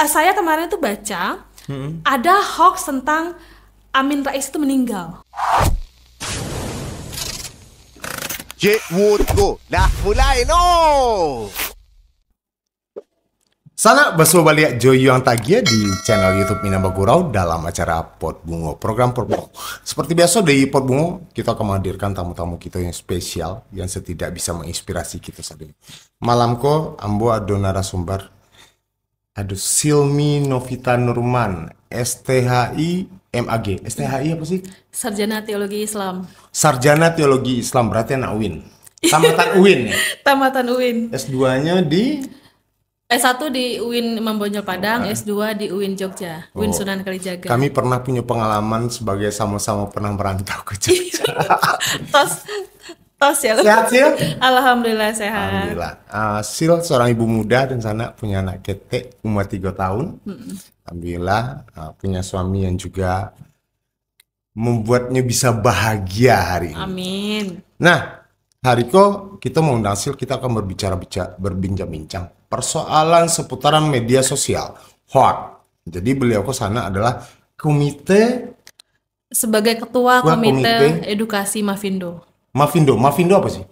Saya kemarin tuh baca ada hoax tentang Amin Rais itu meninggal. Cik Wutku, dah mulai no. Sana Baso balik Joyo yang tagia di channel YouTube Minabagurau dalam acara Pot Bungo, program Pot Bungo. Seperti biasa di Pot Bungo, kita akan menghadirkan tamu-tamu kita yang spesial yang setidak bisa menginspirasi kita saat ini. Malam ko, ambo ada narasumber, ada Silmi Novita Nurman, STHI MAG. STHI apa sih? Sarjana Teologi Islam. Sarjana Teologi Islam, berarti anak UIN. Tamatan UIN ya? Tamatan UIN. S2-nya di? S1 di UIN Imam Bonjol Padang, S2 di UIN Jogja, UIN Sunan Kalijaga. Kami pernah punya pengalaman sebagai sama-sama pernah merantau ke Jogja. tos ya. Sehat Sil? Alhamdulillah sehat. Alhamdulillah. Sil seorang ibu muda dan sana punya anak ketek umur 3 tahun. Alhamdulillah punya suami yang juga membuatnya bisa bahagia hari ini. Amin. Nah, hari ko kita mau undang Sil, kita akan berbincang-bincang persoalan seputaran media sosial, hoax. Jadi beliau ke sana adalah komite sebagai ketua komite edukasi Mafindo. Mafindo apa sih?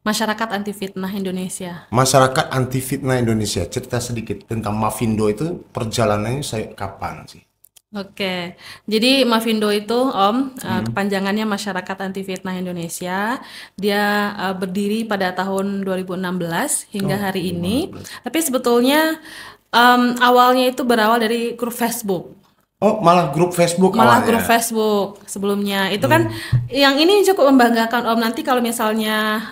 Masyarakat Anti Fitnah Indonesia. Masyarakat Anti Fitnah Indonesia. Cerita sedikit tentang Mafindo itu, perjalanannya saya kapan sih? Oke, jadi Mafindo itu kepanjangannya Masyarakat Anti Fitnah Indonesia. Dia berdiri pada tahun 2016 hingga hari ini. Tapi sebetulnya awalnya itu berawal dari grup Facebook. Oh, malah grup Facebook Malah awalnya. grup Facebook sebelumnya. Itu kan yang ini cukup membanggakan Om. Nanti kalau misalnya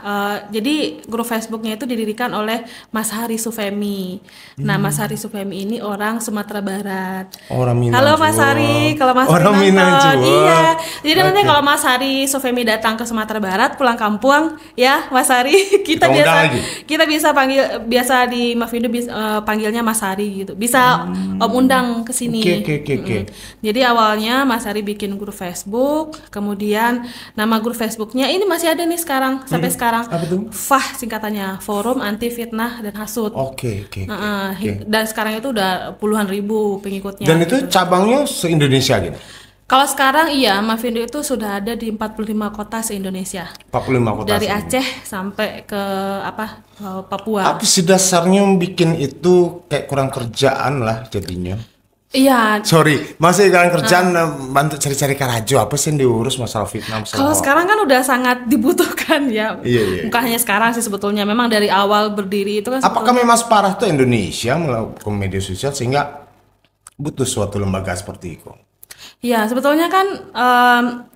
jadi grup Facebooknya itu didirikan oleh Mas Hari Sufemi. Nah, Mas Hari Sufemi ini orang Sumatera Barat. Orang Minang. Halo Mas Hari, kalau Mas orang Hari Minang nonton, juga. iya. Jadi nanti kalau Mas Hari Sufemi datang ke Sumatera Barat, pulang kampung, ya Mas Hari, kita bisa panggil, biasa di Mafindo panggilnya Mas Hari gitu. Bisa Om undang ke sini. Oke. Jadi awalnya Mas Ari bikin grup Facebook, kemudian nama grup Facebooknya ini masih ada nih sekarang sampai sekarang. Apa tuh? FAH singkatannya, Forum Anti Fitnah dan Hasud. Oke. Dan sekarang itu udah puluhan ribu pengikutnya. Dan itu gitu. cabangnya se-Indonesia gitu? Kalau sekarang iya, Mafindo itu sudah ada di 45 kota se-Indonesia. 45 kota. Dari Aceh sampai ke Papua. Apa sih dasarnya bikin itu kayak kurang kerjaan lah jadinya? Iya. Sorry, masih kurang kerjaan bantu cari-cari karajo, apa sih yang diurus masalah fitnah? Kalau sekarang kan udah sangat dibutuhkan ya. Iya. Bukan hanya sekarang sih sebetulnya, memang dari awal berdiri itu kan. Apakah memang separah tuh Indonesia melakukan media sosial sehingga butuh suatu lembaga seperti itu? Ya, sebetulnya kan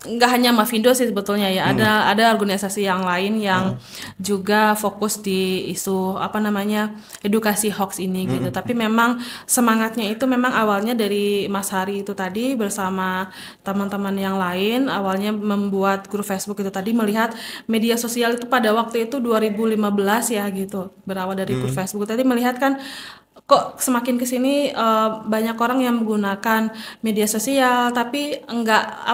nggak hanya Mafindo sih sebetulnya ya. Ada organisasi yang lain yang juga fokus di isu edukasi hoax ini gitu. Tapi memang semangatnya itu memang awalnya dari Mas Hari itu tadi bersama teman-teman yang lain. Awalnya membuat grup Facebook itu tadi melihat media sosial itu pada waktu itu 2015 ya gitu. Berawal dari grup Facebook tadi melihat kan kok semakin kesini banyak orang yang menggunakan media sosial tapi nggak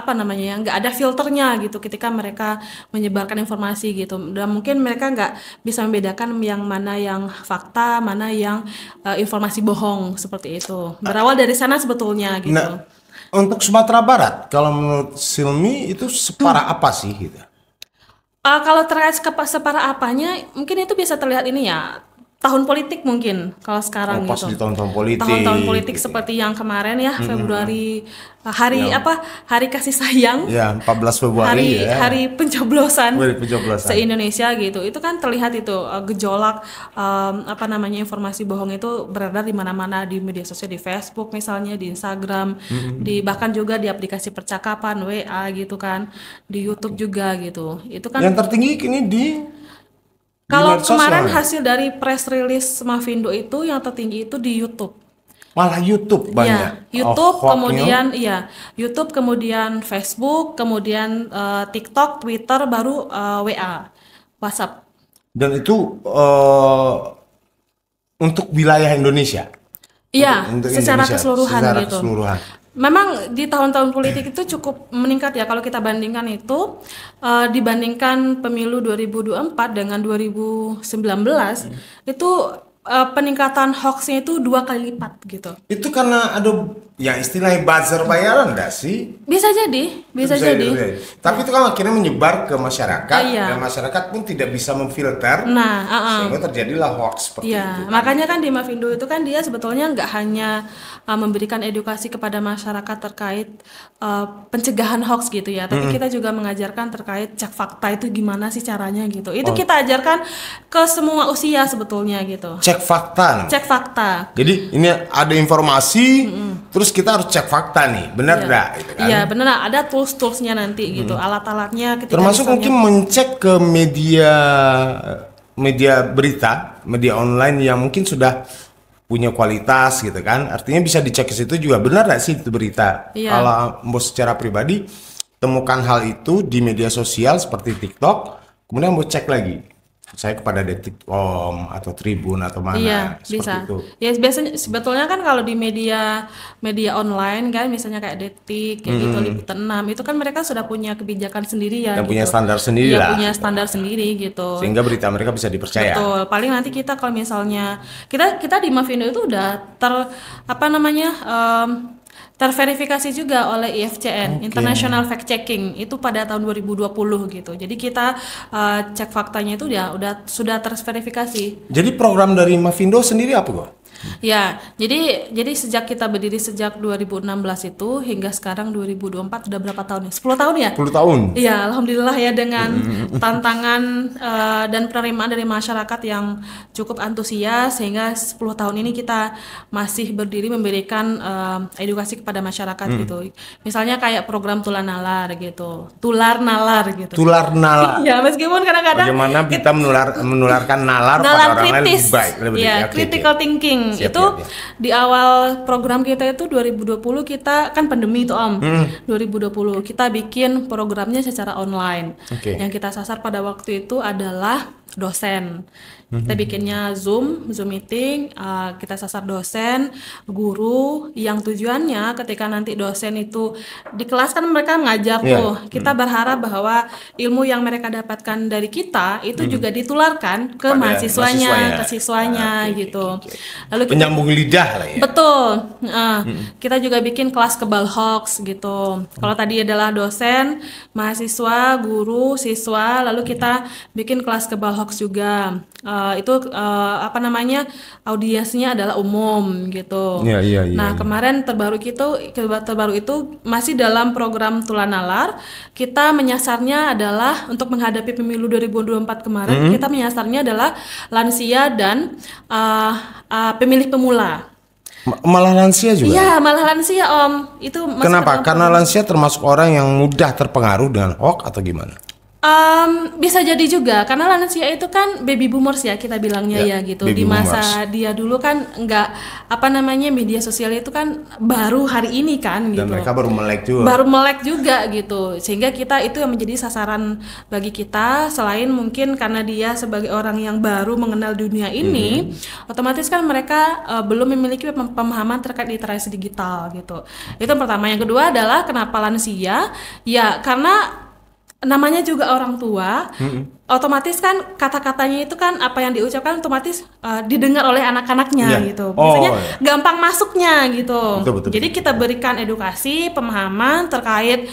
ada filternya gitu ketika mereka menyebarkan informasi gitu, dan mungkin mereka nggak bisa membedakan yang mana yang fakta, mana yang informasi bohong seperti itu. Berawal dari sana sebetulnya gitu. Nah, untuk Sumatera Barat, kalau menurut Silmi itu separah apa sih gitu? Kalau terkait separah apanya, mungkin itu bisa terlihat ini ya. Tahun politik mungkin kalau sekarang pas gitu. di tahun-tahun politik. Tahun-tahun politik seperti yang kemarin ya, Februari hari kasih sayang. Ya, 14 Februari hari pencoblosan. Se Se-Indonesia gitu. Itu kan terlihat itu gejolak informasi bohong itu beredar di mana-mana, di media sosial, di Facebook misalnya, di Instagram, bahkan juga di aplikasi percakapan WA gitu kan, di YouTube juga gitu. Itu kan yang tertinggi kini di kalau kemarin hasil dari press release Mafindo itu yang tertinggi itu di YouTube. Malah YouTube banyak. Ya, YouTube kemudian Facebook, kemudian TikTok, Twitter, baru WA, WhatsApp. Dan itu untuk wilayah Indonesia. Iya, secara Indonesia, keseluruhan secara gitu. Keseluruhan. Memang di tahun-tahun politik itu cukup meningkat ya kalau kita bandingkan itu dibandingkan pemilu 2024 dengan 2019 itu peningkatan hoaxnya itu 2 kali lipat gitu. Itu karena ada yang istilahnya buzzer bayaran enggak sih? Bisa jadi. Tapi itu kan akhirnya menyebar ke masyarakat Iya. dan masyarakat pun tidak bisa memfilter Nah, sehingga terjadilah hoax seperti iya, itu. makanya kan di Mavindo itu kan dia sebetulnya nggak hanya memberikan edukasi kepada masyarakat terkait pencegahan hoax gitu ya, tapi kita juga mengajarkan terkait cek fakta itu gimana sih caranya gitu. Itu kita ajarkan ke semua usia sebetulnya gitu. Cek fakta. namanya. Cek fakta. Jadi ini ada informasi, terus kita harus cek fakta nih, benar enggak? Gitu kan? Iya, benar. Ada tools-toolsnya nanti gitu, alat-alatnya. Ketika Termasuk misalnya- mungkin mencek ke media berita, media online yang mungkin sudah punya kualitas gitu kan. Artinya bisa dicek ke situ juga benar nggak sih itu berita. Iya. Kalau Mbok secara pribadi temukan hal itu di media sosial seperti TikTok, kemudian Mbok cek lagi. Saya kepada Detik.com atau Tribun atau mana Iya, seperti bisa. itu. Ya biasanya sebetulnya kan kalau di media online kan misalnya kayak Detik kayak gitu Liputan 6 itu kan mereka sudah punya kebijakan sendiri ya Dan gitu. punya standar sendiri Iya, lah. punya standar sendiri gitu. Sehingga berita mereka bisa dipercaya. Betul. Paling nanti kita kalau misalnya kita di Mavindo itu udah terverifikasi juga oleh IFCN, International Fact Checking, itu pada tahun 2020 gitu. Jadi kita cek faktanya itu sudah terverifikasi. Jadi program dari Mavindo sendiri apa kok? Ya, jadi sejak kita berdiri sejak 2016 itu hingga sekarang 2024 udah berapa tahun ya? 10 tahun ya? 10 tahun. Iya, alhamdulillah ya dengan tantangan dan penerimaan dari masyarakat yang cukup antusias sehingga 10 tahun ini kita masih berdiri memberikan edukasi kepada masyarakat gitu. Misalnya kayak program Tular Nalar gitu. Tular Nalar gitu. Tular nalar. Ya, meskipun kadang-kadang Bagaimana kita menularkan nalar pada nalar orang lain kritis. lebih baik, lebih Ya, oke, critical oke. thinking. Siap, Itu siap, siap. di awal program kita itu 2020 kita kan pandemi itu Om. 2020 kita bikin programnya secara online. Oke. Yang kita sasar pada waktu itu adalah dosen. Kita bikinnya Zoom meeting, kita sasar dosen, guru yang tujuannya ketika nanti dosen itu di kelas kan mereka ngajar Iya. tuh. Kita berharap bahwa ilmu yang mereka dapatkan dari kita itu juga ditularkan ke Pada mahasiswanya, mahasiswanya. ke siswanya Oke, gitu. oke. Lalu kita Penyambung lidah lah ya. betul. Kita juga bikin kelas kebal hoax gitu. Kalau tadi adalah dosen, mahasiswa, guru, siswa, lalu kita bikin kelas kebal hoax juga. Audiensnya adalah umum gitu. Iya, iya, iya, Nah, iya. kemarin terbaru itu masih dalam program Tular Nalar. Kita menyasarnya adalah untuk menghadapi pemilu 2024 kemarin, kita menyasarnya adalah lansia dan pemilih pemula. Malah lansia juga. Iya, malah lansia Om. Itu masuk Kenapa? ke dalam Karena lansia termasuk orang yang mudah terpengaruh dengan hoax atau gimana? Bisa jadi juga karena lansia itu kan baby boomers ya kita bilangnya Ya, ya gitu. baby Di masa boomers. dia dulu kan nggak media sosial itu kan baru hari ini kan gitu. Dan mereka baru melek juga. Baru melek juga gitu, sehingga kita itu yang menjadi sasaran bagi kita. Selain mungkin karena dia sebagai orang yang baru mengenal dunia ini, otomatis kan mereka belum memiliki pemahaman terkait literasi digital gitu. Itu yang pertama. Yang kedua adalah kenapa lansia? Ya karena namanya juga orang tua, otomatis kan kata-katanya itu kan apa yang diucapkan otomatis didengar oleh anak-anaknya Iya. gitu. Oh, Biasanya iya. gampang masuknya gitu. Betul, Jadi kita berikan edukasi, pemahaman terkait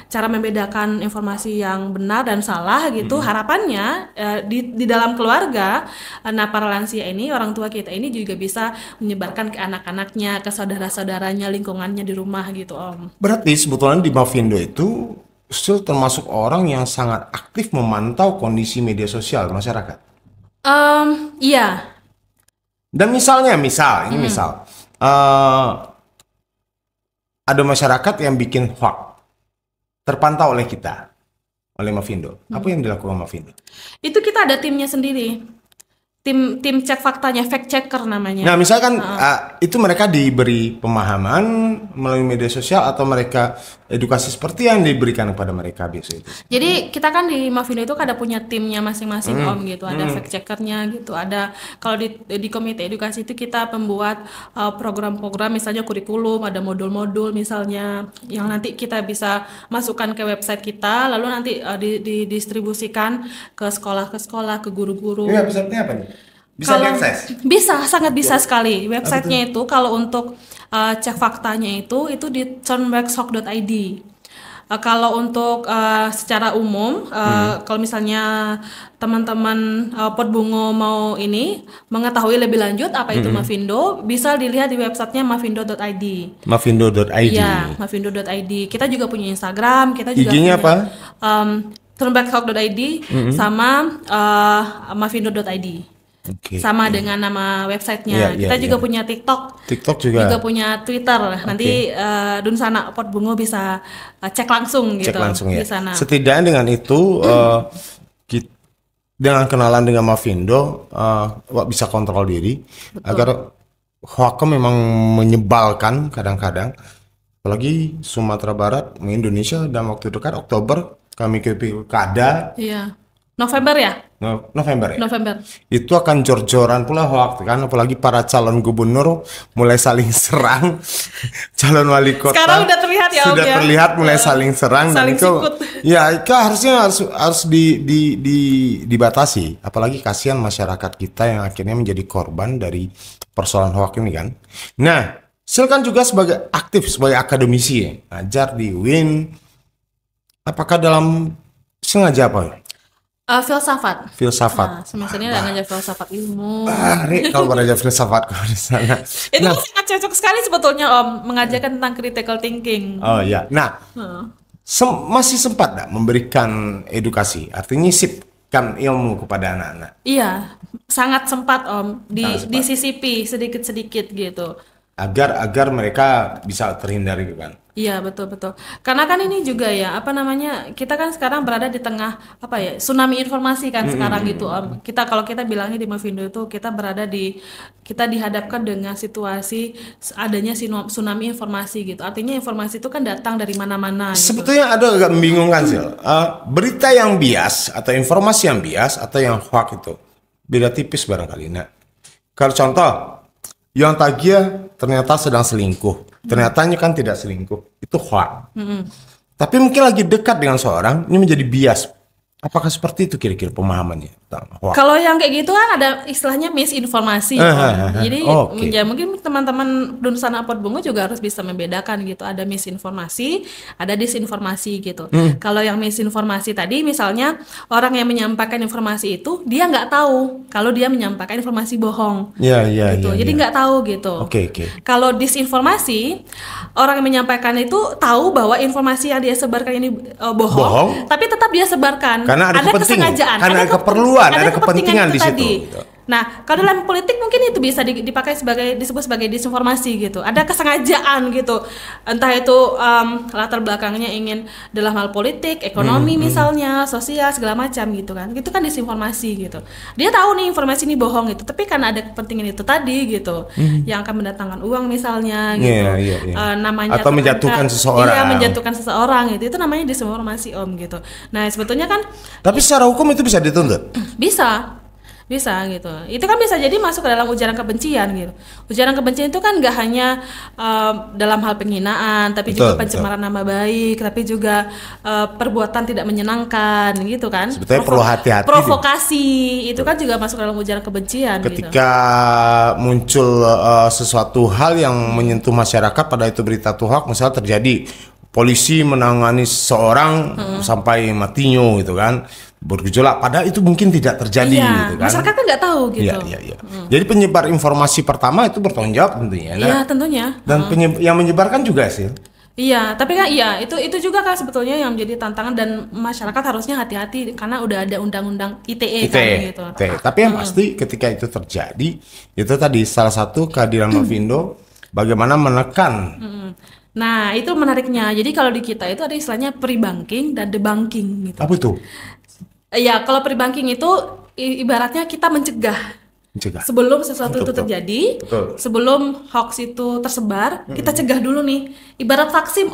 cara membedakan informasi yang benar dan salah gitu. Harapannya di dalam keluarga, para lansia ini, orang tua kita ini juga bisa menyebarkan ke anak-anaknya, ke saudara-saudaranya, lingkungannya di rumah gitu Om. Berarti sebetulnya di Mavindo itu still termasuk orang yang sangat aktif memantau kondisi media sosial masyarakat. Iya. Dan misal, ada masyarakat yang bikin hoax, terpantau oleh kita, oleh Mavindo. Apa yang dilakukan Mavindo? Itu kita ada timnya sendiri. Tim cek faktanya, fact checker namanya. Nah, misalkan itu mereka diberi pemahaman melalui media sosial atau mereka edukasi seperti yang diberikan kepada mereka biasa itu. Jadi kita kan di Mavindo itu ada punya timnya masing-masing Om gitu, ada fact checkernya gitu, ada kalau di komite edukasi itu kita pembuat program-program misalnya kurikulum, ada modul-modul misalnya yang nanti kita bisa masukkan ke website kita, lalu nanti didistribusikan ke sekolah, ke guru-guru. Ini website-nya apa nih? Bisa Kalau diakses? bisa, sangat bisa sekali. Websitenya itu kalau untuk cek faktanya itu di turnbackhock.id. Kalau untuk secara umum, kalau misalnya teman-teman Podbungo mau mengetahui lebih lanjut apa itu Mavindo, bisa dilihat di websitenya mavindo.id. Mavindo.id. Iya, mavindo.id. Kita juga punya Instagram, kita juga IG-nya punya apa? turnbackhock.id sama mavindo.id. Oke. Sama dengan nama websitenya. Iya, Kita iya, juga iya. punya TikTok. TikTok juga. Punya Twitter. Nanti Dunsana Podbungo bisa cek langsung Cek gitu langsung ya. di sana. Setidaknya dengan itu dengan kenalan dengan Mavindo Wak bisa kontrol diri. Agar hoax memang menyebalkan kadang-kadang. Apalagi Sumatera Barat, Indonesia dalam waktu dekat Oktober kami ke pilkada Iya. November ya? November ya. November. Itu akan jor-joran pula hoax kan, apalagi para calon gubernur mulai saling serang, calon wali kota Sekarang udah terlihat ya, sudah Om, ya? terlihat mulai saling serang Saling dan itu sikut. ya itu harus dibatasi, apalagi kasihan masyarakat kita yang akhirnya menjadi korban dari persoalan hoax ini kan. Nah, silakan juga sebagai aktif sebagai akademisi ya, ngajar di UIN, apakah dalam sengaja apa? Filsafat. Filsafat. Nah, semesternya ada ngajar filsafat ilmu. Rik, kalau belajar filsafat kalau di sana. Itu sangat cocok sekali sebetulnya Om, mengajarkan tentang critical thinking. Oh ya. Nah, masih sempat nggak memberikan edukasi? Artinya nyisipkan ilmu kepada anak-anak. Iya, sangat sempat Om, Sangat sempat. disisipi sedikit-sedikit gitu. Agar mereka bisa terhindar gitu kan. Iya, betul. Karena kan ini juga ya, apa namanya, kita kan sekarang berada di tengah apa ya, tsunami informasi kan sekarang gitu Om. Kalau kita bilangnya di Mavindo itu kita dihadapkan dengan situasi adanya tsunami informasi gitu. Artinya informasi itu kan datang dari mana-mana gitu. Sebetulnya ada agak membingungkan sih. Berita yang bias atau informasi yang bias atau yang hoax itu beda tipis barangkali. Nah, kalau contoh yang Tagia ternyata sedang selingkuh, ternyatanya kan tidak selingkuh, itu hoax. Tapi mungkin lagi dekat dengan seorang, ini menjadi bias. Apakah seperti itu kira-kira pemahamannya tentang hoax? Kalau yang kayak gitu kan ada istilahnya misinformasi. Jadi Oke. ya mungkin teman-teman Dunsana Podbungo juga harus bisa membedakan gitu. Ada misinformasi, ada disinformasi gitu. Kalau yang misinformasi tadi misalnya orang yang menyampaikan informasi itu dia nggak tahu kalau dia menyampaikan informasi bohong. Iya. Gitu. Jadi nggak tahu gitu. Oke. Kalau disinformasi, orang yang menyampaikan itu tahu bahwa informasi yang dia sebarkan ini bohong, tapi tetap dia sebarkan. Karena ada kepentingan, kesengajaan, karena ada keperluan, ada kepentingan itu di situ, tadi. gitu. Nah, kalau dalam politik mungkin itu bisa dipakai disebut sebagai disinformasi gitu. Ada kesengajaan gitu. Entah itu latar belakangnya ingin dalam hal politik, ekonomi misalnya, sosial segala macam gitu kan. Itu kan disinformasi gitu. Dia tahu nih informasi ini bohong gitu, tapi karena ada kepentingan itu tadi gitu, yang akan mendatangkan uang misalnya gitu. Namanya atau menjatuhkan seseorang. Iya, menjatuhkan seseorang gitu. Itu namanya disinformasi Om gitu. Nah, sebetulnya kan Tapi secara hukum itu bisa dituntut. bisa gitu. Itu kan bisa jadi masuk ke dalam ujaran kebencian gitu. Ujaran kebencian itu kan nggak hanya dalam hal penghinaan, tapi juga pencemaran nama baik, tapi juga perbuatan tidak menyenangkan gitu kan. Sebetulnya perlu hati-hati. Provokasi itu kan juga masuk dalam ujaran kebencian. Ketika muncul sesuatu hal yang menyentuh masyarakat, pada itu berita hoax, misalnya terjadi polisi menangani seseorang sampai matinya gitu kan, bergejolak, padahal itu mungkin tidak terjadi gitu kan. Masyarakat kan nggak tahu gitu. Iya. Jadi penyebar informasi pertama itu bertanggung jawab tentunya. Iya, tentunya. Dan yang menyebarkan juga sih. Iya, tapi kan itu juga kan sebetulnya yang menjadi tantangan, dan masyarakat harusnya hati-hati karena udah ada undang-undang ITE kan gitu. Tapi yang pasti ketika itu terjadi, itu tadi salah satu kehadiran Mavindo bagaimana menekan. Nah, itu menariknya. Jadi kalau di kita itu ada istilahnya pre-banking dan debunking gitu. Apa itu? Iya, kalau pre-banking itu ibaratnya kita mencegah. Sebelum sesuatu itu terjadi, sebelum hoax itu tersebar, kita cegah dulu nih. Ibarat vaksin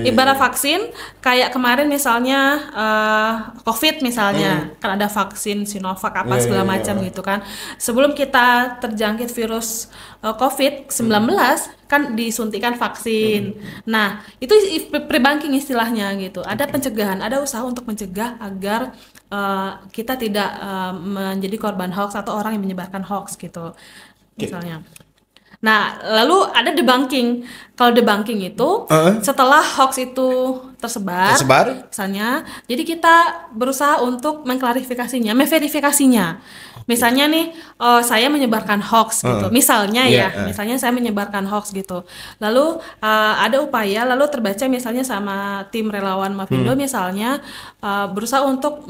Ibarat vaksin kayak kemarin misalnya COVID misalnya, kan ada vaksin Sinovac apa segala macam gitu kan. Sebelum kita terjangkit virus COVID-19, kan disuntikan vaksin. Nah, itu pre-banking istilahnya gitu. Ada pencegahan, ada usaha untuk mencegah agar kita tidak menjadi korban hoax atau orang yang menyebarkan hoax gitu. Misalnya. Nah, lalu ada debunking. Kalau debunking itu setelah hoax itu tersebar, misalnya, jadi kita berusaha untuk mengklarifikasinya, memverifikasinya. Misalnya nih, saya menyebarkan hoax gitu. Misalnya misalnya saya menyebarkan hoax gitu. Lalu ada upaya, lalu terbaca misalnya sama tim relawan Mavindo misalnya berusaha untuk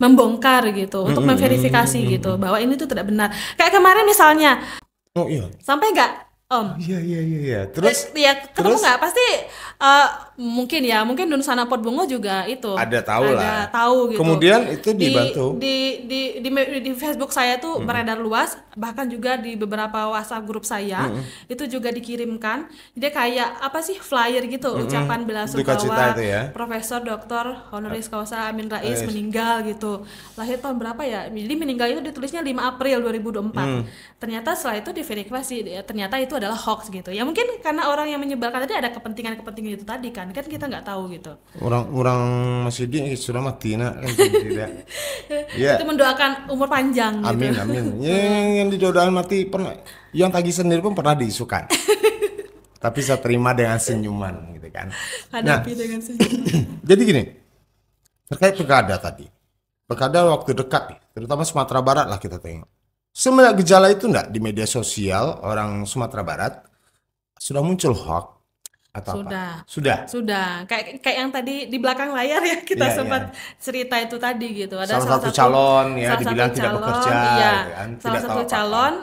membongkar gitu, untuk memverifikasi gitu bahwa ini tuh tidak benar. Kayak kemarin misalnya. Sampai nggak, Om? Iya. Terus? Ya, ketemu nggak? Pasti mungkin Dunsana Podbungo juga itu ada tahu gitu. Kemudian itu dibantu. Di Facebook saya tuh beredar luas, bahkan juga di beberapa WhatsApp grup saya itu juga dikirimkan. Dia kayak apa sih flyer gitu, ucapan bela sungkawa Profesor Dr. Honoris Causa Amin Rais meninggal gitu. Lahir tahun berapa ya? Jadi meninggal itu ditulisnya 5 April 2024. Ternyata setelah itu diverifikasi, ternyata itu adalah hoax gitu. Ya mungkin karena orang yang menyebarkan tadi ada kepentingan itu tadi kan kita nggak tahu gitu. Orang masih sudah mati kan tidak. Itu mendoakan umur panjang. Amin gitu. Amin. Yang didoakan mati pernah, yang tagih sendiri pun pernah diisukan. Tapi saya terima dengan senyuman gitu kan. Hadapi dengan senyuman. Jadi gini, terkait pilkada tadi. Pilkada waktu dekat nih, terutama Sumatera Barat lah kita tengok. Semenjak gejala itu enggak di media sosial orang Sumatera Barat sudah muncul hoax atau Sudah. Kayak yang tadi di belakang layar ya kita sempat cerita itu tadi gitu. Ada salah satu calon ya dibilang tidak bekerja, kan? Salah satu calon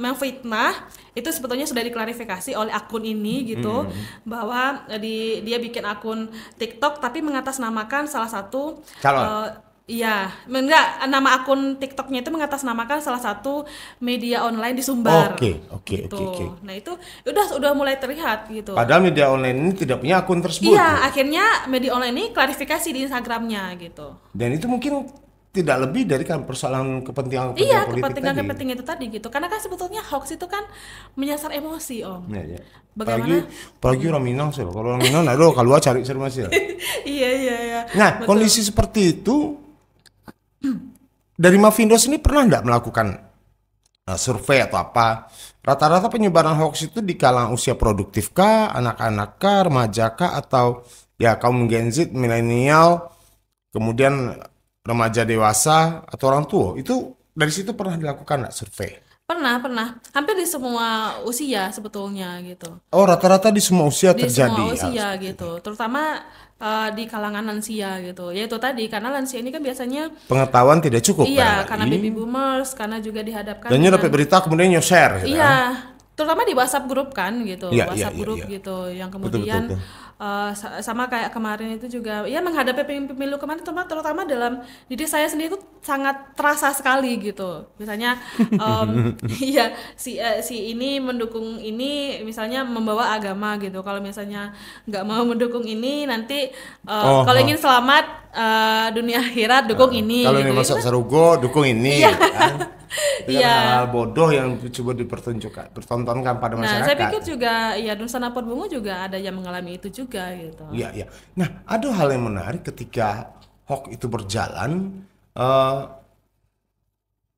memfitnah itu sebetulnya sudah diklarifikasi oleh akun ini gitu bahwa dia bikin akun TikTok tapi mengatasnamakan salah satu calon. Enggak, nama akun TikToknya itu mengatasnamakan salah satu media online di Sumbar. Oke. Nah itu udah mulai terlihat gitu. Padahal media online ini tidak punya akun tersebut. Iya, akhirnya media online ini klarifikasi di Instagramnya gitu. Dan itu mungkin tidak lebih dari kan persoalan kepentingan politik kepentingan itu tadi gitu. Karena kan sebetulnya hoax itu kan menyasar emosi, Om. Iya. Bagaimana? Apalagi orang Minang sih. Kalau orang Minang, aduh kalau cari masih. Iya. Nah, betul. Kondisi seperti itu dari Mavindo ini pernah nggak melakukan survei atau apa? Rata-rata penyebaran hoax itu di kalangan usia produktif kah, anak-anak kah, remaja kah, atau ya kaum Gen Z, milenial, kemudian remaja dewasa atau orang tua? Itu dari situ pernah dilakukan nggak survei? Pernah. Hampir di semua usia sebetulnya gitu. Oh, rata-rata di semua usia terjadi. Di semua usia gitu. Terutama di kalangan lansia gitu. Ya itu tadi, karena lansia ini kan biasanya pengetahuan tidak cukup. Iya, karena baby boomers, karena juga dihadapkan dan dapat berita kemudian share gitu. Iya. Terutama di WhatsApp grup kan gitu. WhatsApp grup gitu yang kemudian betul. Sama kayak kemarin itu juga ya menghadapi pemilu kemarin terutama dalam diri saya sendiri itu sangat terasa sekali gitu. Misalnya si ini mendukung ini, misalnya membawa agama gitu. Kalau misalnya nggak mau mendukung ini, nanti kalau ingin selamat dunia akhirat dukung ini. Kalau gitu. ini masuk sarugo dukung ini. Kan? Itu kan hal bodoh yang coba dipertontonkan pada masyarakat. Nah, saya pikir juga ya Dunsana Podbungo juga ada yang mengalami itu juga gitu. Iya. Nah, ada hal yang menarik ketika hoax itu berjalan.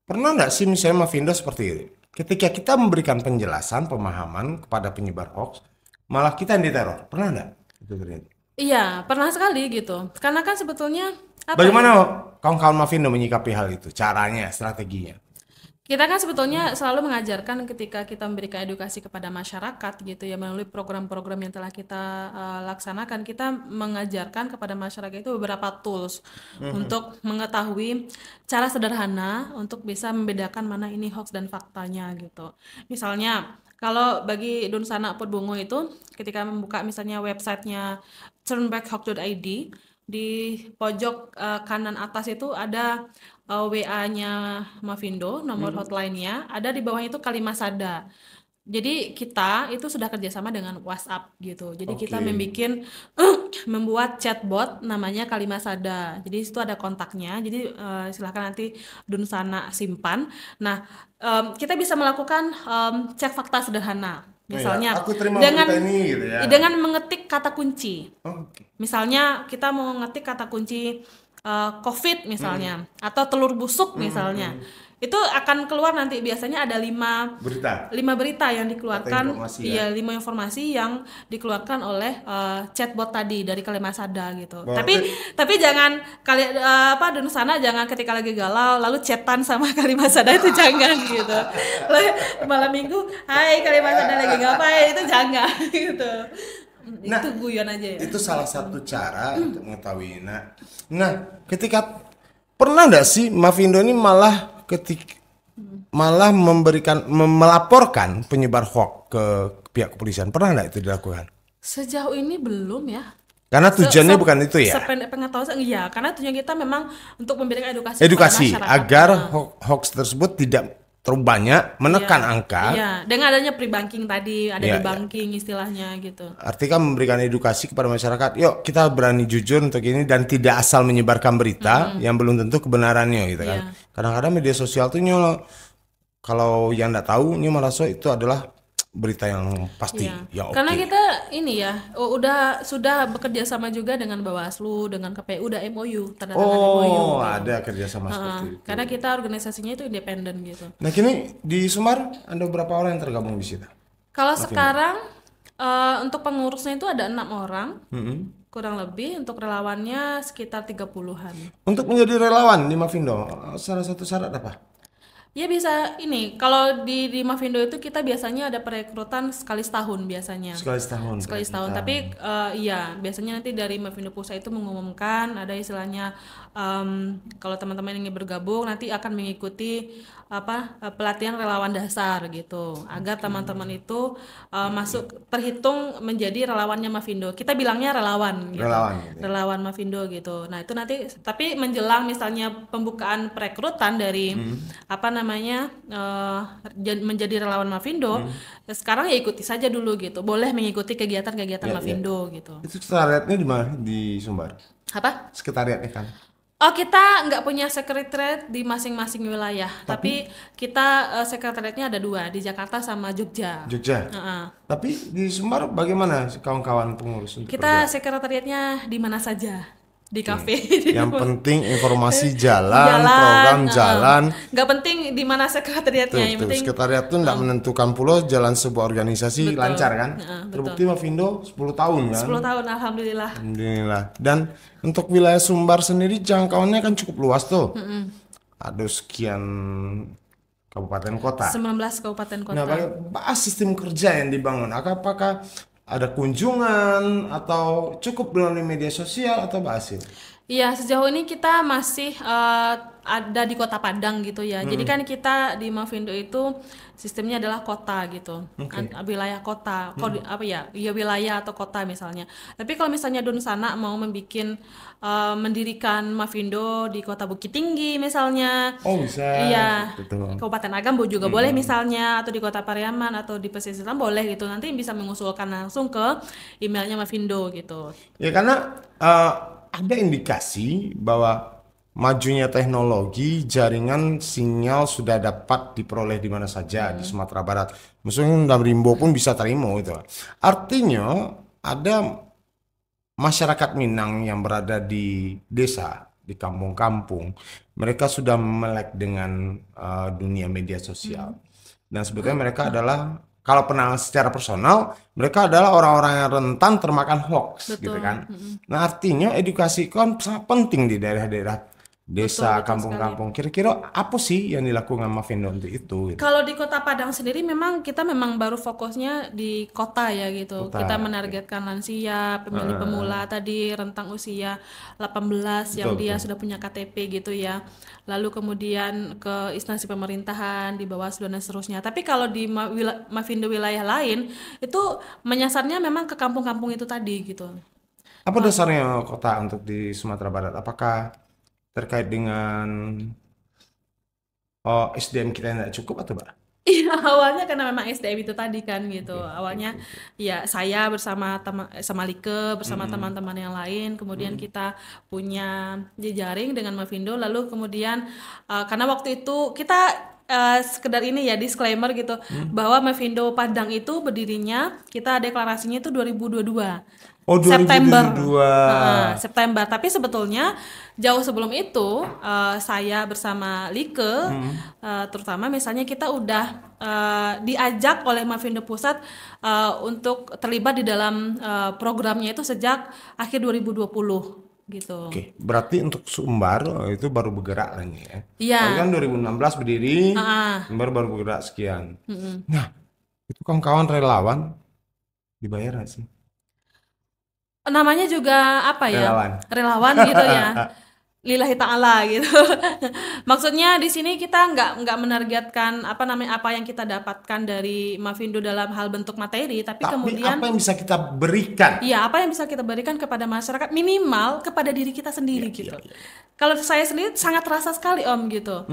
Pernah nggak sih misalnya Mavindo seperti ini? Ketika kita memberikan penjelasan, pemahaman kepada penyebar hoax, malah kita yang diteror. Pernah nggak? Iya, pernah sekali gitu. Karena kan sebetulnya bagaimana kawan-kawan Mavindo menyikapi hal itu? Caranya, strateginya? Kita kan sebetulnya selalu mengajarkan ketika kita memberikan edukasi kepada masyarakat gitu ya, melalui program-program yang telah kita laksanakan, kita mengajarkan kepada masyarakat itu beberapa tools untuk mengetahui cara sederhana untuk bisa membedakan mana ini hoax dan faktanya gitu. Misalnya kalau bagi Dunsana Podbungo itu ketika membuka misalnya websitenya turnbackhoax.id, di pojok kanan atas itu ada WA-nya Mavindo, nomor hotline-nya, ada di bawah itu kalimat sada. Jadi kita itu sudah kerjasama dengan WhatsApp gitu. Jadi kita Oke. membuat chatbot namanya Kalimasada. Jadi itu ada kontaknya. Jadi silakan nanti Dunsana simpan. Nah, kita bisa melakukan cek fakta sederhana. Oh ya, Misalnya aku terima dengan berita ini gitu ya. dengan mengetik kata kunci. Oke. Misalnya kita mau ngetik kata kunci COVID misalnya atau telur busuk misalnya. Itu akan keluar nanti biasanya ada Berita. 5 berita yang Atau dikeluarkan, informasi iya ya. 5 informasi yang dikeluarkan oleh chatbot tadi dari Kalimasada gitu. Berarti- Tapi jangan Dunsana jangan ketika lagi galau lalu chatan sama Kalimasada itu jangan gitu. Malam minggu, hai Kalimasada lagi ngapain itu jangan gitu. Nah, Itu guyon aja ya. Itu salah satu cara untuk mengetahui. Nah, ketika pernah nggak sih Mavindo ini malah melaporkan penyebar hoax ke pihak kepolisian? Pernah nggak itu dilakukan? Sejauh ini belum ya. Karena tujuannya bukan itu ya. Sependek pengetahuan saya, iya, karena tujuan kita memang untuk memberikan edukasi Edukasi kepada masyarakat. agar hoax tersebut tidak terlalu banyak, menekan Iya, angka. Iya, dengan adanya pre-banking tadi, ada Iya, di banking istilahnya gitu. Artinya memberikan edukasi kepada masyarakat. Yuk kita berani jujur untuk ini dan tidak asal menyebarkan berita yang belum tentu kebenarannya gitu kan. Iya. Kadang-kadang media sosial tuh kalau yang nggak tahu merasa itu adalah berita yang pasti, Iya. yang oke. Karena kita ini ya, sudah bekerja sama juga dengan Bawaslu, dengan KPU, udah MOU, tanda tangan MOU. Oh, ada kerjasama seperti itu. Karena kita organisasinya itu independen gitu. Nah kini di Sumbar ada berapa orang yang tergabung di situ? Kalau sekarang untuk pengurusnya itu ada 6 orang, kurang lebih. Untuk relawannya sekitar 30-an. Untuk menjadi relawan di Mavindo, salah satu syarat apa? Ya bisa ini, kalau di Mavindo itu kita biasanya ada perekrutan sekali setahun biasanya. Sekali setahun. Sekali setahun, tapi iya biasanya nanti dari Mavindo Pusat itu mengumumkan ada istilahnya kalau teman-teman ingin bergabung nanti akan mengikuti pelatihan relawan dasar gitu agar teman-teman itu masuk terhitung menjadi relawannya Mavindo. Kita bilangnya relawan gitu. Relawan, gitu ya. Relawan Mavindo gitu. Nah, itu nanti tapi menjelang misalnya pembukaan perekrutan dari menjadi relawan Mavindo, sekarang ya ikuti saja dulu gitu. Boleh mengikuti kegiatan-kegiatan Mavindo gitu. Itu sekretariatnya di mana di Sumbar? Apa? Sekretariatnya kan? Oh, kita nggak punya sekretariat di masing-masing wilayah, tapi kita sekretariatnya ada 2 di Jakarta sama Jogja. Jogja. Tapi di Sumbar bagaimana kawan-kawan pengurus untuk Kita kerja? sekretariatnya di mana saja, di kafe. Yang penting informasi jalan, program jalan. Nggak penting di mana sekretariatnya, yang penting Sekretariat itu tidak menentukan pula jalan sebuah organisasi Betul. lancar kan? Betul. Terbukti Mavindo 10 tahun kan? 10 tahun alhamdulillah. Alhamdulillah. Dan untuk wilayah Sumbar sendiri jangkauannya kan cukup luas tuh. Ada sekian kabupaten kota. 19 kabupaten kota. Nah, bahas sistem kerja yang dibangun. Apakah ada kunjungan atau cukup melalui media sosial atau bahas ini? Iya, sejauh ini kita masih ada di Kota Padang gitu ya. Jadi kan kita di Mavindo itu sistemnya adalah kota gitu, wilayah kota, ya wilayah atau kota misalnya. Tapi kalau misalnya Dunsana mau mendirikan Mavindo di Kota Bukit Tinggi misalnya, Oh bisa. iya, Betul. Kabupaten Agam juga boleh misalnya, atau di Kota Pariaman atau di Pesisir Selatan boleh gitu. Nanti bisa mengusulkan langsung ke emailnya Mavindo gitu. Ya karena ada indikasi bahwa majunya teknologi, jaringan sinyal sudah dapat diperoleh di mana saja di Sumatera Barat. Maksudnya Rimbo pun bisa terima itu. Artinya ada masyarakat Minang yang berada di desa, di kampung-kampung, mereka sudah melek dengan dunia media sosial. Dan sebetulnya mereka adalah, kalau pernah secara personal, mereka adalah orang-orang yang rentan termakan hoax, gitu kan. Nah, artinya edukasi kan sangat penting di daerah-daerah desa, Betul kampung-kampung. Kira-kira apa sih yang dilakukan Mavindo untuk itu? Gitu? Kalau di Kota Padang sendiri kita memang baru fokusnya di kota ya gitu. Kota. Kita menargetkan lansia, pemilih pemula tadi rentang usia 18 yang dia sudah punya KTP gitu ya. Lalu kemudian ke instansi pemerintahan di Bawaslu dan seterusnya. Tapi kalau di Mavindo wilayah lain itu menyasarnya memang ke kampung-kampung itu tadi gitu. Apa dasarnya kota untuk di Sumatera Barat? Apakah terkait dengan SDM kita yang tidak cukup atau apa? Iya, awalnya karena memang SDM itu tadi kan gitu. Awalnya ya saya bersama sama Like bersama teman-teman yang lain, kemudian kita punya jejaring dengan Mavindo, lalu kemudian karena waktu itu kita sekedar ini ya disclaimer gitu bahwa Mavindo Padang itu berdirinya kita deklarasinya itu 2022. Oh, September. 2022. September. Tapi sebetulnya jauh sebelum itu saya bersama Like terutama misalnya kita udah diajak oleh Mavindo Pusat untuk terlibat di dalam programnya itu sejak akhir 2020 gitu. Oke, berarti untuk Sumbar itu baru bergerak kan ya? Iya. Tapi kan 2016 berdiri, Sumbar baru bergerak sekian. Nah, itu kawan-kawan relawan dibayar nggak sih? Namanya juga apa ya? Relawan gitu ya. Lillahi ta'ala gitu. Maksudnya di sini kita nggak menargetkan apa yang kita dapatkan dari Mavindo dalam hal bentuk materi, tapi kemudian apa yang bisa kita berikan? iya, apa yang bisa kita berikan kepada masyarakat minimal kepada diri kita sendiri gitu. Kalau saya sendiri sangat terasa sekali Om gitu.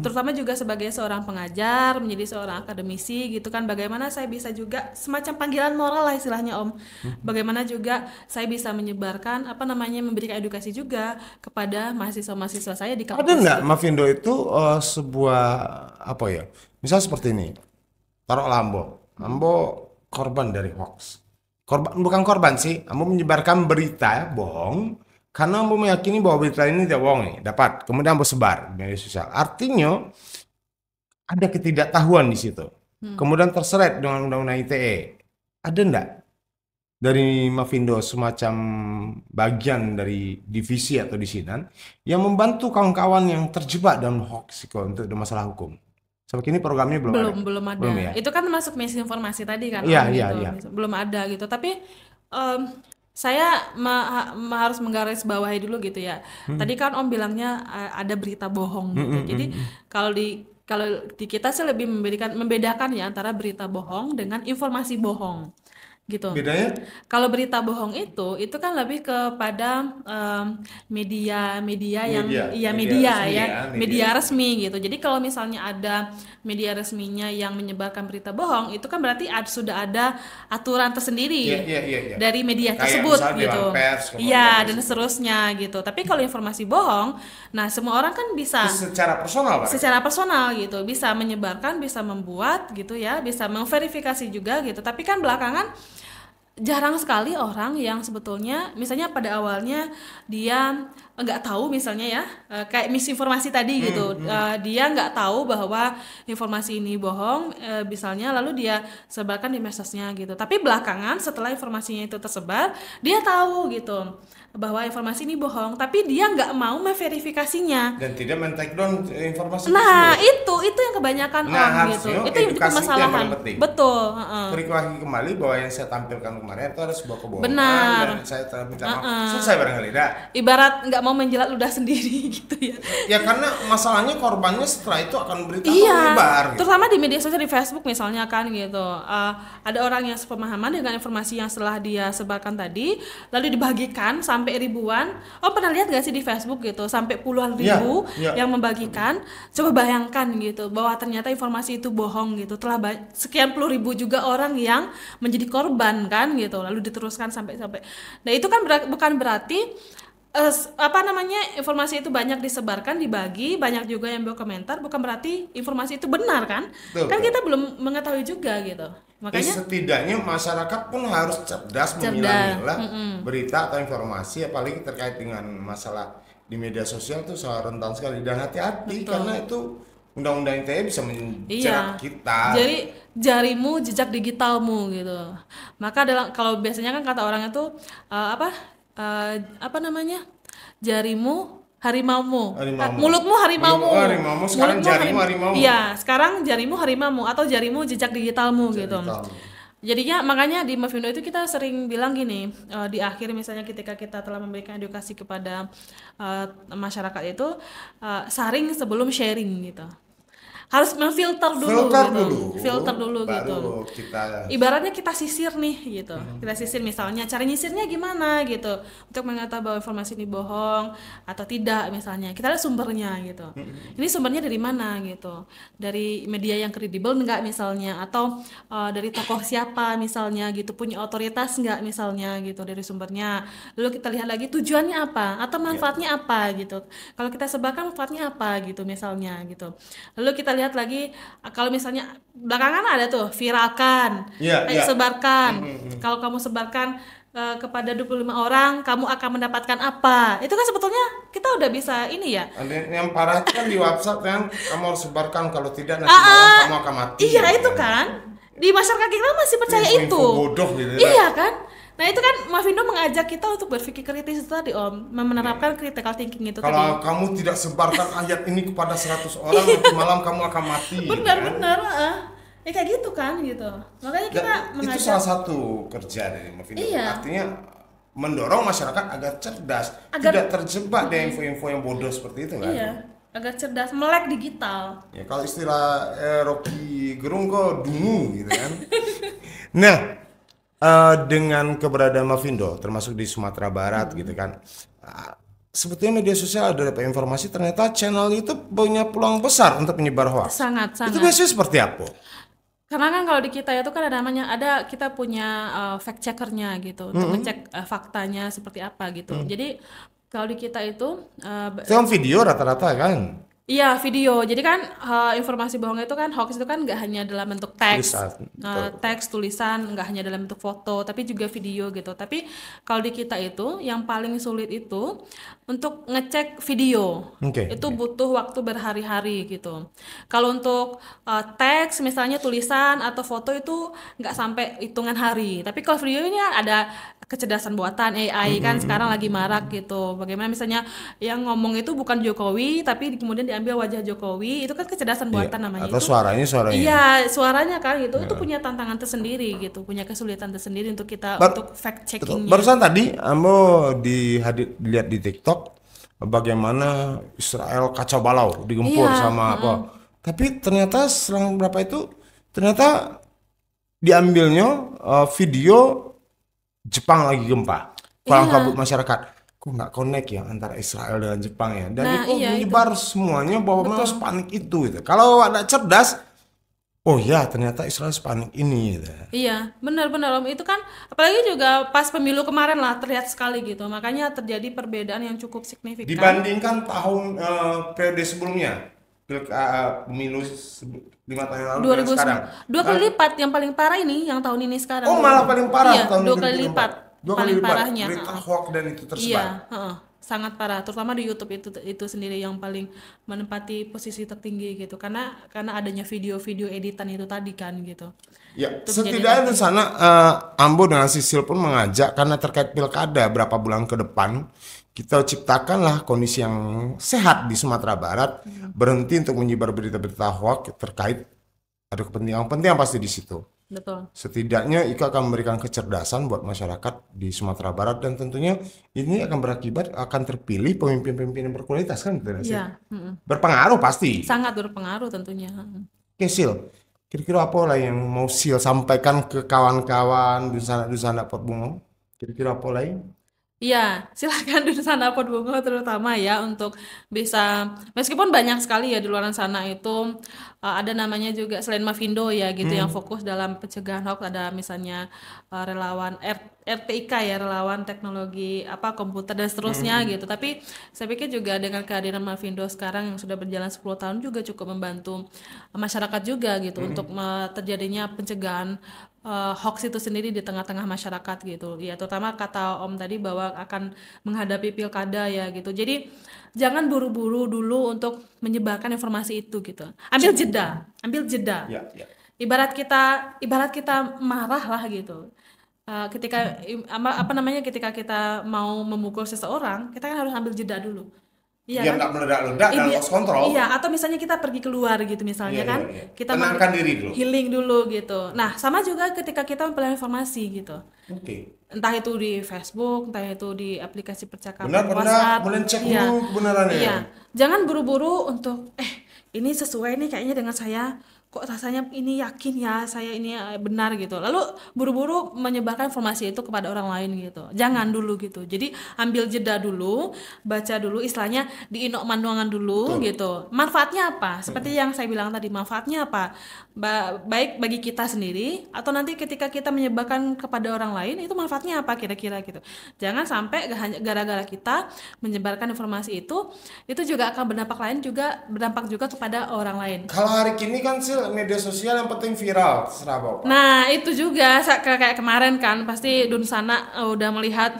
Terutama juga sebagai seorang pengajar, menjadi seorang akademisi gitu kan, bagaimana saya bisa juga semacam panggilan moral lah istilahnya Om. Bagaimana juga saya bisa menyebarkan memberikan edukasi juga kepada mahasiswa-mahasiswa saya di kampus. Ada nggak Mavindo itu sebuah apa ya? Misal seperti ini. Taruh Ambo korban dari hoax. Bukan korban sih, Ambo menyebarkan berita bohong karena Ambo meyakini bahwa berita ini tidak bohong nih, dapat. Kemudian Ambo sebar di media sosial. Artinya ada ketidaktahuan di situ. Kemudian terseret dengan undang-undang ITE. Ada enggak dari Mavindo semacam bagian dari divisi atau disinan yang membantu kawan-kawan yang terjebak dalam hoax untuk masalah hukum? Sampai kini programnya belum ada. Belum ada. Belum ya? Itu kan masuk misinformasi tadi kan Iya, Om, iya, gitu. iya. Belum ada gitu. Tapi saya harus menggarisbawahi dulu gitu ya. Tadi kan Om bilangnya ada berita bohong gitu. Jadi kalau di kita sih lebih membedakan ya antara berita bohong dengan informasi bohong gitu. Bedanya? Kalau berita bohong itu kan lebih kepada media yang media resmi gitu. Jadi kalau misalnya ada media resminya yang menyebarkan berita bohong, itu kan berarti sudah ada aturan tersendiri dari media tersebut gitu. Iya, dan seterusnya gitu. Tapi kalau informasi bohong, nah semua orang kan bisa secara personal gitu, bisa menyebarkan, bisa membuat gitu ya, bisa memverifikasi juga gitu. Tapi kan belakangan jarang sekali orang yang sebetulnya misalnya pada awalnya dia nggak tahu misalnya ya kayak misinformasi tadi gitu, dia nggak tahu bahwa informasi ini bohong misalnya, lalu dia sebarkan di medsosnya gitu. Tapi belakangan setelah informasinya itu tersebar, dia tahu gitu bahwa informasi ini bohong, tapi dia nggak mau memverifikasinya dan tidak men-take down informasi nah tersebut. itu yang kebanyakan itu edukasi permasalahan. Betul. Balik lagi kembali bahwa yang saya tampilkan kemarin itu ada sebuah kebohongan. Benar. Dan saya minta maaf. Selesai barangkali tidak. Ibarat nggak mau menjilat ludah sendiri gitu ya. Ya karena masalahnya korbannya setelah itu akan berita menyebar. Gitu. Terutama di media sosial, di Facebook misalnya kan gitu. Ada orang yang sepemahaman dengan informasi yang setelah dia sebarkan tadi, lalu dibagikan sampai ribuan. Oh, pernah lihat gak sih di Facebook gitu, sampai puluhan ribu yang membagikan. Coba bayangkan gitu bahwa ternyata informasi itu bohong gitu. Telah sekian puluh ribu juga orang yang menjadi korban kan gitu, lalu diteruskan sampai. Nah itu kan bukan berarti informasi itu banyak disebarkan, dibagi, banyak juga yang berkomentar, bukan berarti informasi itu benar kan? Kan kita belum mengetahui juga gitu. Makanya setidaknya masyarakat pun harus cerdas memilah-milah berita atau informasi, apalagi terkait dengan masalah di media sosial itu sangat rentan sekali, dan hati-hati karena itu undang-undang ITE bisa menjerat kita. Jadi jarimu jejak digitalmu gitu. Maka kalau biasanya kan kata orang itu jarimu harimaumu. Mulutmu harimaumu. Sekarang jarimu harimaumu. Iya, sekarang jarimu harimaumu atau jarimu jejak digitalmu gitu. Jadinya makanya di Mavindo itu kita sering bilang gini, di akhir misalnya ketika kita telah memberikan edukasi kepada masyarakat itu saring sebelum sharing gitu. harus memfilter dulu Filter gitu. dulu. Filter dulu gitu. Baru kita Ibaratnya kita sisir nih gitu. Kita sisir misalnya, cara nyisirnya gimana gitu. Untuk mengetahui bahwa informasi ini bohong atau tidak misalnya. Kita lihat sumbernya gitu. Ini sumbernya dari mana gitu. Dari media yang kredibel enggak misalnya, atau dari tokoh siapa misalnya gitu, punya otoritas enggak misalnya gitu dari sumbernya. Lalu kita lihat lagi tujuannya apa atau manfaatnya apa gitu. Kalau kita sebarkan manfaatnya apa gitu misalnya gitu. Lalu kita lihat lagi kalau misalnya belakangan ada tuh viralkan, Iya, iya. sebarkan. Kalau kamu sebarkan kepada 25 orang, kamu akan mendapatkan apa? Itu kan sebetulnya kita udah bisa ini ya. Ada yang parah itu kan di WhatsApp kan, kamu harus sebarkan, kalau tidak nanti malam kamu akan mati. Iya itu kan. Di masyarakat kita masih percaya Info-info itu. bodoh gitu ya. Iya kan? Nah itu kan Mavindo mengajak kita untuk berpikir kritis itu tadi Om, menerapkan critical thinking itu tadi. Kalau kamu tidak sebarkan ayat ini kepada 100 orang, nanti malam kamu akan mati. Benar-benar, ya kayak gitu kan gitu. Makanya kita Dan itu mengajak. salah satu kerja dari Mavindo. Iya. Artinya mendorong masyarakat agar cerdas, Agar- tidak terjebak dengan info-info yang bodoh seperti itu kan. Iya, agar cerdas, melek digital. Ya kalau istilah Rocky Gerung kok dungu gitu kan. Nah, dengan keberadaan Mavindo termasuk di Sumatera Barat gitu kan. Sebetulnya media sosial ada dapat informasi, ternyata channel YouTube punya peluang besar untuk menyebar hoax. Sangat. Itu biasanya seperti apa? Karena kan kalau di kita itu kan ada namanya, kita punya fact checkernya gitu untuk ngecek faktanya seperti apa gitu. Jadi kalau di kita itu Film video rata-rata kan. iya video. Jadi kan informasi bohong itu kan, hoax itu kan nggak hanya dalam bentuk teks, tulisan, nggak hanya dalam bentuk foto, tapi juga video gitu. Tapi kalau di kita itu yang paling sulit itu untuk ngecek video. Oke. Itu butuh waktu berhari-hari gitu. Kalau untuk teks misalnya tulisan atau foto itu nggak sampai hitungan hari. Tapi kalau video ini ada kecerdasan buatan AI kan sekarang lagi marak gitu. Bagaimana misalnya yang ngomong itu bukan Jokowi tapi kemudian diambil wajah Jokowi, itu kan kecerdasan buatan namanya Atau itu. suaranya. Iya, suaranya kan gitu. Itu punya tantangan tersendiri gitu, punya kesulitan tersendiri untuk kita untuk fact checkingnya. Barusan tadi Ambo dilihat di TikTok bagaimana Israel kacau balau digempur Iya, sama apa. Tapi ternyata selang berapa itu ternyata diambilnya video Jepang lagi gempa. Kurang kabut masyarakat. Kok nggak connect ya antara Israel dengan Jepang ya? Dan Nah, itu iya, menyebar semuanya bahwa memang sepanik itu gitu. Kalau ada cerdas, oh ya ternyata Israel sepanik ini gitu. Iya, benar-benar Om. Itu kan apalagi juga pas pemilu kemarin lah terlihat sekali gitu. Makanya terjadi perbedaan yang cukup signifikan. Dibandingkan tahun periode sebelumnya, pemilu 5 tahun yang lalu dan 2009 sekarang. dua kali lipat, yang paling parah ini yang tahun ini sekarang. Oh malah paling parah Iya, tahun 2 kali 2024. lipat. Dua kali Paling lipat parahnya. berita hoax dan itu tersebar. Iya, sangat parah. Terutama di YouTube itu sendiri yang paling menempati posisi tertinggi gitu. Karena adanya video-video editan itu tadi kan gitu. Ya, Itu menjadi setidaknya di sana Ambo dengan Sisil pun mengajak karena terkait pilkada berapa bulan ke depan kita ciptakanlah kondisi yang sehat di Sumatera Barat, berhenti untuk menyebar berita-berita hoax terkait ada kepentingan pasti di situ. Betul. Setidaknya Ika akan memberikan kecerdasan buat masyarakat di Sumatera Barat dan tentunya ini akan berakibat akan terpilih pemimpin-pemimpin yang berkualitas kan betul nggak sih? Iya, Berpengaruh pasti. sangat berpengaruh tentunya. Oke, Sil. Kira-kira apa lah yang mau Sil sampaikan ke kawan-kawan di sana Pot Bungo? Kira-kira apa lagi? Iya, silakan di sana Pot Bungo terutama ya untuk bisa, meskipun banyak sekali ya di luar sana itu ada namanya juga selain Mavindo ya gitu yang fokus dalam pencegahan hoax, ada misalnya relawan RTIK ya, relawan teknologi komputer dan seterusnya gitu. Tapi saya pikir juga dengan kehadiran Mavindo sekarang yang sudah berjalan 10 tahun juga cukup membantu masyarakat juga gitu untuk terjadinya pencegahan hoax itu sendiri di tengah-tengah masyarakat gitu ya, terutama kata Om tadi bahwa akan menghadapi pilkada ya gitu. Jadi jangan buru-buru dulu untuk menyebarkan informasi itu gitu, ambil jeda Ya, ya. ibarat kita marah lah gitu. Ketika ketika kita mau memukul seseorang, kita kan harus ambil jeda dulu. Iya Biar kan? nggak meledak-ledak dan lost control. Iya, atau misalnya kita pergi keluar gitu misalnya Iya, kan. iya, iya. Kita Tenangkan diri dulu. healing dulu gitu. Nah, sama juga ketika kita mempelajari informasi gitu. Oke. Entah itu di Facebook, entah itu di aplikasi percakapan Benar-benar WhatsApp. boleh cek Iya. dulu kebenarannya. Iya. Jangan buru-buru untuk ini sesuai nih kayaknya dengan saya, kok rasanya ini yakin ya saya ini benar gitu, lalu buru-buru menyebarkan informasi itu kepada orang lain gitu. Jangan dulu gitu, jadi ambil jeda dulu, baca dulu, istilahnya diinok manuangan dulu gitu, manfaatnya apa, seperti yang saya bilang tadi, manfaatnya apa, baik bagi kita sendiri atau nanti ketika kita menyebarkan kepada orang lain itu manfaatnya apa kira-kira gitu. Jangan sampai gara-gara kita menyebarkan informasi itu juga akan berdampak juga kepada orang lain. Kalau hari kini kan sih media sosial yang penting viral, terserah Bapak. Nah itu juga kayak kemarin kan pasti Dunsana udah melihat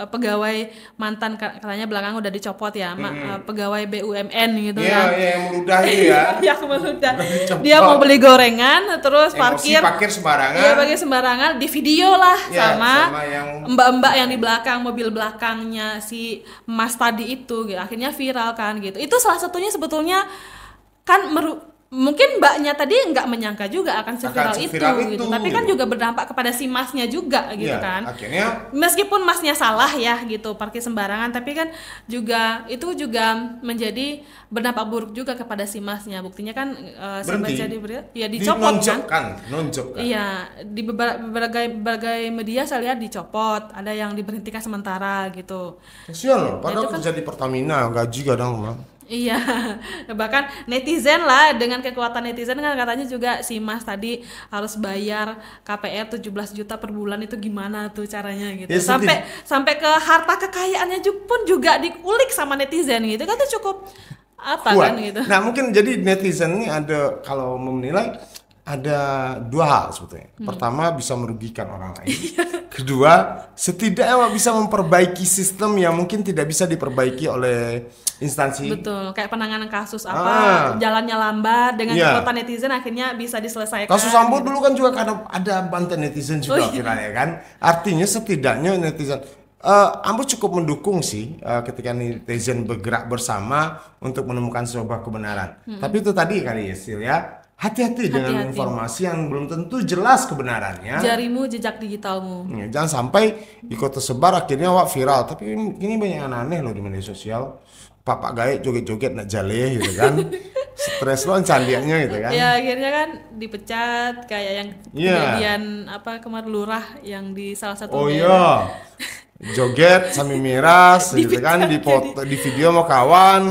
pegawai mantan katanya belakang udah dicopot ya, pegawai BUMN gitu Iya, kan. Iya, yang meludah itu ya. Yang meludah. Dia mau beli gorengan terus parkir sembarangan. Iya, parkir sembarangan, di video lah Ya, sama yang mbak-mbak yang di belakang mobil belakangnya si Mas tadi itu gitu. Akhirnya viral kan gitu. Itu salah satunya sebetulnya kan mungkin mbaknya tadi nggak menyangka juga akan seviral itu gitu. Tapi kan juga berdampak kepada si masnya juga gitu ya, kan. Akhirnya meskipun masnya salah ya gitu parkir sembarangan, tapi kan itu juga menjadi berdampak buruk juga kepada si masnya. Buktinya kan saya baca di berita ya dicopot kan. Nonjok kan. Iya, di berbagai media saya lihat dicopot, ada yang diberhentikan sementara gitu. Kasian loh, padahal kan, kerja di Pertamina, gaji kadang mah. Iya, bahkan netizen lah, dengan kekuatan netizen kan katanya juga si Mas tadi harus bayar KPR 17 juta per bulan, itu gimana tuh caranya gitu. Ya, sampai ke harta kekayaannya pun juga diulik sama netizen gitu kan, tuh cukup apa kuat. Kan gitu. Nah mungkin jadi netizen ini ada, kalau menilai ada dua hal sebetulnya. Pertama, bisa merugikan orang lain. Kedua, setidaknya bisa memperbaiki sistem yang mungkin tidak bisa diperbaiki oleh instansi. Betul, kayak penanganan kasus jalannya lambat, dengan kekuatan netizen akhirnya bisa diselesaikan. Kasus Sambo dulu kan juga kadang ada bantuan netizen juga ya kan. Artinya setidaknya netizen Ambo cukup mendukung sih ketika netizen bergerak bersama untuk menemukan sebuah kebenaran. Tapi itu tadi kali ya Sil ya. Hati-hati dengan informasi yang belum tentu jelas kebenarannya. Jarimu jejak digitalmu. Ya, jangan sampai ikut tersebar akhirnya viral. Tapi ini banyak yang aneh loh di media sosial. Pak Gaek joget-joget nak jale gitu kan. Stres loh candiannya gitu kan. Ya akhirnya kan dipecat kayak yang kejadian kemarin lurah yang di salah satu daerah. Joget sambil miras gitu kan, di video sama kawan,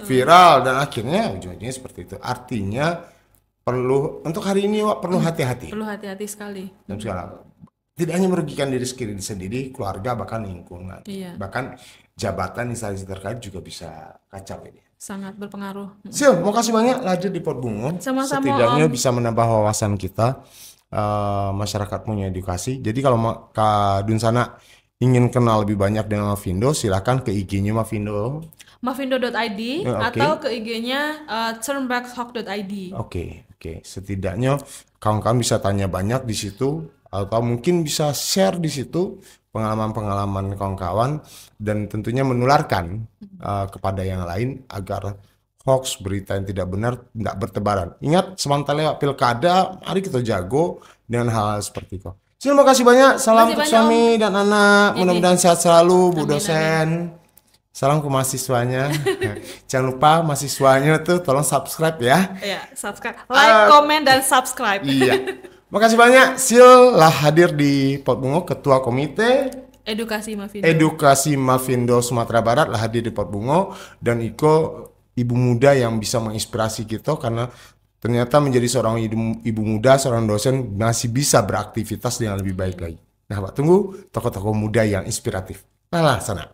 viral, dan akhirnya ujung-ujungnya seperti itu. Artinya untuk hari ini perlu hati-hati. Perlu hati-hati sekali. Dan segala. Tidak hanya merugikan diri sendiri, keluarga, bahkan lingkungan. Iya. Bahkan jabatan instansi terkait juga bisa kacau ini. Sangat berpengaruh. Sil, mau kasih banyak hadir di Pot Bungo. Sama-sama, setidaknya bisa menambah wawasan kita, masyarakat punya edukasi. Jadi kalau Kak Dunsana ingin kenal lebih banyak dengan Mavindo, silakan ke IG-nya Mavindo. Mavindo.id atau ke IG-nya turnbackhawk.id. Oke. Setidaknya kawan-kawan bisa tanya banyak di situ, atau mungkin bisa share di situ pengalaman-pengalaman kawan-kawan, dan tentunya menularkan kepada yang lain agar hoax, berita yang tidak benar tidak bertebaran. Ingat, sebentar lewat pilkada, mari kita jago dengan hal seperti itu. Terima kasih banyak. Salam untuk suami dan anak. Mudah-mudahan sehat selalu, Bu dosen. Salam ke mahasiswanya. Jangan lupa mahasiswanya tuh tolong subscribe ya. Iya, subscribe. Like, komen, dan subscribe. Iya. Makasih banyak. Sil lah hadir di Pot Bungo, Ketua Komite Edukasi Mavindo Sumatera Barat lah hadir di Pot Bungo, dan Iko ibu muda yang bisa menginspirasi kita, karena ternyata menjadi seorang ibu muda, seorang dosen masih bisa beraktivitas dengan lebih baik lagi. Nah, Pak, tunggu tokoh-tokoh muda yang inspiratif. Nah, sana.